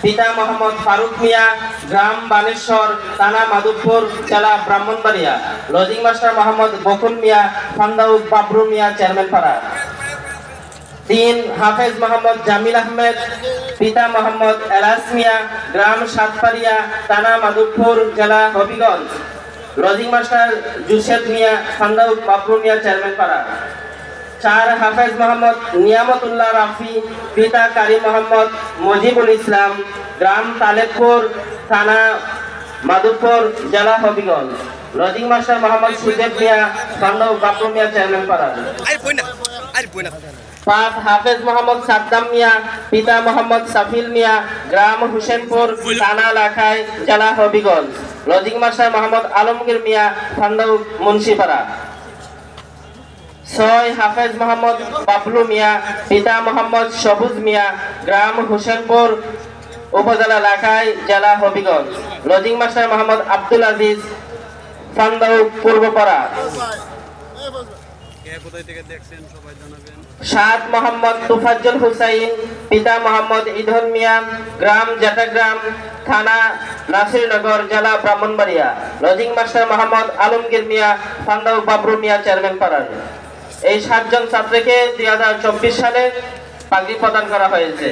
পিতা মোহাম্মদ ফারুক মিয়া, গ্রাম বানেশ্বর, থানা মাধবপুর, জেলা ব্রাহ্মণবাড়িয়া। লজিং মাস্টার মোহাম্মদ বকুল মিয়া, ফান্দাউক বাবরু মিয়া, চেয়ারম্যানপাড়া। 3 হাফেজ মোহাম্মদ জামিল আহমেদ, পিতা মোহাম্মদ এলাস মিয়া, গ্রাম সাতপাড়িয়া, থানা মাধবপুর, জেলা হবিগঞ্জ। লজিং মাস্টার জুসেদ মিয়া, ফান্দাউক বাবরু মিয়া, চেয়ারম্যানপাড়া। 4 হাফেজ মোহাম্মদ নিয়ামতুল্লাহ রাফি, পিতা কারি মোহাম্মদ মজিবুল ইসলাম, গ্রাম তালেবপুর, থানা মাধবপুর, জেলা হবিগঞ্জ। লজিং মাস্টার মোহাম্মদ সুজেব মিয়া, ফান্দাউক বাবরু মিয়া, চেয়ারম্যানপাড়া। 5 হাফেজ মোহাম্মদ সাদ্দাম মিয়া, পিতা মোহাম্মদ সাফিল মিয়া, গ্রাম হুসেনপুর, থানা লাখাই, জেলা হবিগঞ্জ। Lodging master Mohammad Alamgir Mia, Fandauk Munshipara. 6 হাফেজ মোহাম্মদ বাবলু মিয়া, পিতা মোহাম্মদ সবুজ মিয়া, গ্রাম হুসেনপুর, উপজেলা লাখাই, জেলা হবিগঞ্জ। Lodging master Mohammad Abdul Aziz, Fandauk Purbapara. 7 মোহাম্মদ তুফাজ্জল হুসাইন, পিতা মোহাম্মদ ইধন মিয়া, গ্রাম জাটাগ্রাম, থানা নাসিরনগর, জেলা ব্রাহ্মণবাড়িয়া। Lodging master Mohammad Alamgir Mia, Fandauk Babru Mia, Chairmanpara. এই 7 জন ছাত্রকে 2024 সালে পাগড়ি প্রদান করা হয়েছে।